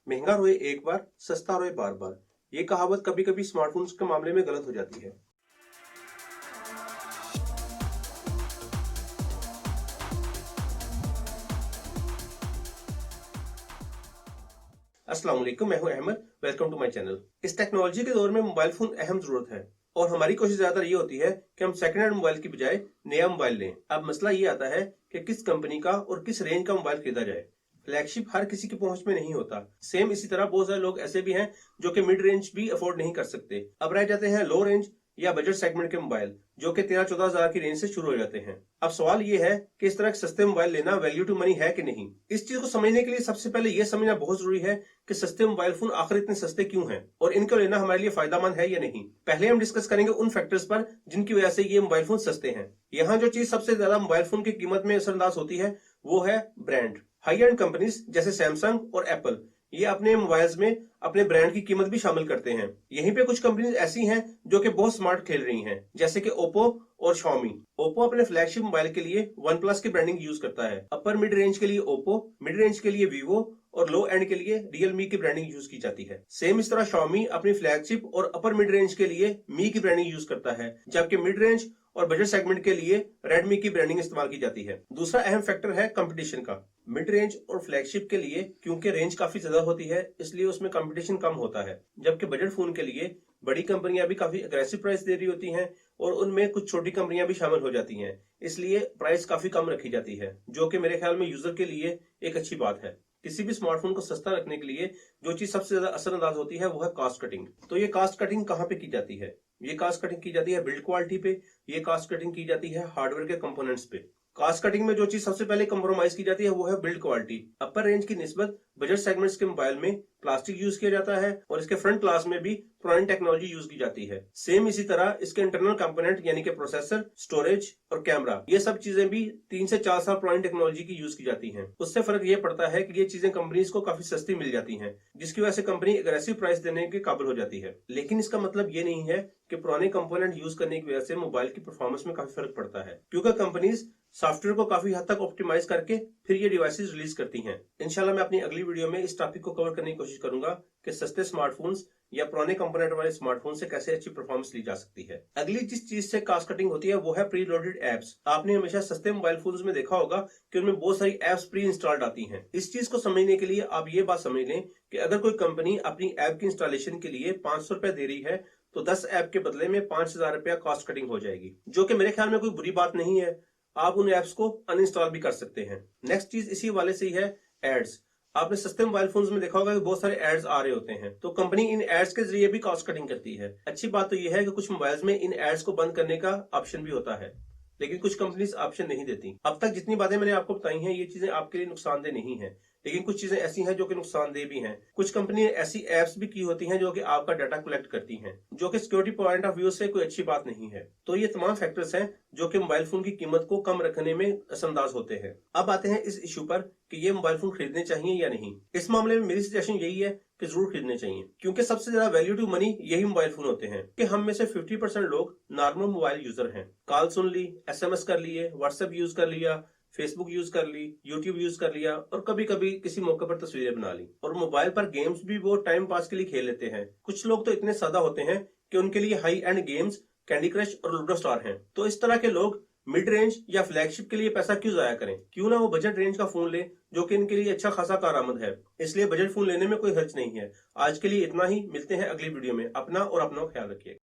महंगा रोए एक बार, सस्ता रोए बार बार। ये कहावत कभी कभी स्मार्टफोन्स के मामले में गलत हो जाती है। अस्सलाम वालेकुम, मैं हूं Ahmad. Welcome to my channel. इस टेक्नोलॉजी के दौर में मोबाइल फोन अहम जरूरत है और हमारी कोशिश ज्यादातर ये होती है कि हम सेकंड हैंड मोबाइल की बजाय नया मोबाइल लें। अब मसला ये आता है कि किस कंपनी का और किस रेंज का मोबाइल खरीदा जाए। फ्लैगशिप हर किसी की पहुंच में नहीं होता। सेम इसी तरह बहुत सारे लोग ऐसे भी हैं जो कि मिड रेंज भी अफोर्ड नहीं कर सकते। अब रह जाते हैं लो रेंज या बजट सेगमेंट के मोबाइल, जो कि 13-14 हजार की रेंज से शुरू हो जाते हैं। अब सवाल ये है कि इस तरह के सस्ते मोबाइल लेना वैल्यू टू मनी है कि नहीं। इस चीज को समझने के लिए सबसे पहले यह समझना बहुत जरूरी है कि सस्ते मोबाइल फोन आखिर इतने सस्ते क्यों हैं और इनको लेना हमारे लिए फायदेमंद है या नहीं। पहले हम डिस्कस करेंगे उन फैक्टर्स पर जिनकी वजह से ये मोबाइल फोन सस्ते हैं। यहाँ जो चीज सबसे ज्यादा मोबाइल फोन की कीमत में असरअंदाज होती है वो है ब्रांड। हाई एंड कंपनीज जैसे सैमसंग और एप्पल ये अपने मोबाइल्स में अपने ब्रांड की कीमत भी शामिल करते हैं। यहीं पे कुछ कंपनीज ऐसी हैं जो कि बहुत स्मार्ट खेल रही हैं, जैसे कि ओप्पो और Xiaomi। ओप्पो अपने फ्लैगशिप मोबाइल के लिए वन प्लस की ब्रांडिंग यूज करता है। अपर मिड रेंज के लिए ओप्पो, मिड रेंज के लिए वीवो और लो एंड के लिए रियलमी की ब्रांडिंग यूज की जाती है। सेम इस तरह Xiaomi अपनी फ्लैगशिप और अपर मिड रेंज के लिए मी की ब्रांडिंग यूज करता है, जबकि मिड रेंज और बजट सेगमेंट के लिए रेडमी की ब्रांडिंग इस्तेमाल की जाती है। दूसरा अहम फैक्टर है कंपटीशन का। मिड रेंज और फ्लैगशिप के लिए क्योंकि रेंज काफी ज्यादा होती है इसलिए उसमें कंपटीशन कम होता है, जबकि बजट फोन के लिए बड़ी कंपनियां भी काफी अग्रेसिव प्राइस दे रही होती हैं और उनमें कुछ छोटी कंपनियां भी शामिल हो जाती हैं, इसलिए प्राइस काफी कम रखी जाती है, जो कि मेरे ख्याल में यूजर के लिए एक अच्छी बात है। किसी भी स्मार्टफोन को सस्ता रखने के लिए जो चीज सबसे ज्यादा असरअंदाज होती है वो है कॉस्ट कटिंग। तो ये कॉस्ट कटिंग कहाँ पे की जाती है? ये कॉस्ट कटिंग की जाती है बिल्ड क्वालिटी पे, ये कॉस्ट कटिंग की जाती है हार्डवेयर के कंपोनेंट्स पे। कॉस्ट कटिंग में जो चीज सबसे पहले कंप्रोमाइज की जाती है वो है बिल्ड क्वालिटी। अपर रेंज की निस्बत बजट सेगमेंट्स के मोबाइल में प्लास्टिक यूज किया जाता है और इसके फ्रंट ग्लास में भी पुरानी टेक्नोलॉजी यूज की जाती है। सेम इसी तरह इसके इंटरनल कंपोनेंट यानी कि प्रोसेसर, स्टोरेज और कैमरा, ये सब चीजें भी 3 से 4 साल पुरानी टेक्नोलॉजी की यूज की जाती हैं। उससे फर्क ये पड़ता है कि ये चीजें कंपनीज को काफी सस्ती मिल जाती हैं, जिसकी वजह से कंपनी एग्रेसिव प्राइस देने के काबिल हो जाती है। लेकिन इसका मतलब ये नहीं है कि पुराने कंपोनेंट यूज करने की वजह से मोबाइल की परफॉर्मेंस में काफी फर्क पड़ता है, क्योंकि कंपनीज सॉफ्टवेयर को काफी हद तक ऑप्टिमाइज करके फिर ये डिवाइसेस रिलीज करती हैं। इंशाल्लाह मैं अपनी अगली वीडियो में इस टॉपिक को कवर करने की कोशिश करूंगा कि सस्ते स्मार्टफोन्स या पुराने कंपोनेंट वाले स्मार्टफोन से कैसे अच्छी परफॉर्मेंस ली जा सकती है। अगली जिस चीज से कॉस्ट कटिंग होती है वो है प्री लोडेड एप्स। आपने हमेशा सस्ते मोबाइल फोन्स में देखा होगा कि उनमें बहुत सारी एप्स प्री इंस्टॉल्ड आती हैं। इस चीज को समझने के लिए आप ये बात समझ लें कि अगर कोई कंपनी अपनी ऐप की इंस्टॉलेशन के लिए 500 रुपए दे रही है तो 10 ऐप के बदले में 5000 रुपया कॉस्ट कटिंग हो जाएगी, जो कि मेरे ख्याल में कोई बुरी बात नहीं है। आप उन एप्स को अनइंस्टॉल भी कर सकते हैं। नेक्स्ट चीज इसी वाले से ही है एड्स। आपने सस्ते मोबाइल फोन्स में देखा होगा कि बहुत सारे एड्स आ रहे होते हैं, तो कंपनी इन एड्स के जरिए भी कॉस्ट कटिंग करती है। अच्छी बात तो यह है कि कुछ मोबाइल्स में इन एड्स को बंद करने का ऑप्शन भी होता है, लेकिन कुछ कंपनीज ऑप्शन नहीं देती। अब तक जितनी बातें मैंने आपको बताई हैं ये चीजें आपके लिए नुकसानदेह नहीं है, लेकिन कुछ चीजें ऐसी हैं जो कि नुकसानदेह भी हैं। कुछ कंपनी ने ऐसी एप्स भी की होती हैं जो कि आपका डाटा कलेक्ट करती हैं, जो कि सिक्योरिटी पॉइंट ऑफ व्यू से कोई अच्छी बात नहीं है। तो ये तमाम फैक्टर्स हैं जो कि मोबाइल फोन की कीमत को कम रखने में असरअंदाज होते हैं। अब आते हैं इस इशू पर कि ये मोबाइल फोन खरीदने चाहिए या नहीं। इस मामले में मेरी सजेशन यही है कि जरूर खरीदने चाहिए, क्योंकि सबसे ज्यादा वैल्यू टू मनी यही मोबाइल फोन होते हैं। कि हम में से 50% लोग नॉर्मल मोबाइल यूजर हैं। कॉल सुन ली, SMS कर लिए, व्हाट्सएप यूज कर लिया, फेसबुक यूज कर ली, यूट्यूब यूज कर लिया और कभी कभी किसी मौके पर तस्वीरें बना ली। और मोबाइल पर गेम्स भी वो टाइम पास के लिए खेल लेते हैं। कुछ लोग तो इतने सादा होते हैं कि उनके लिए high and games candy crush और लूडो स्टार हैं। तो इस तरह के लोग मिड रेंज या फ्लैगशिप के लिए पैसा क्यों जाया करें? क्यों ना वो बजट रेंज का फोन ले जो कि इनके लिए अच्छा खासा कारआमद है। इसलिए बजट फोन लेने में कोई हर्ज नहीं है। आज के लिए इतना ही, मिलते हैं अगली वीडियो में। अपना और अपना ख्याल रखिए।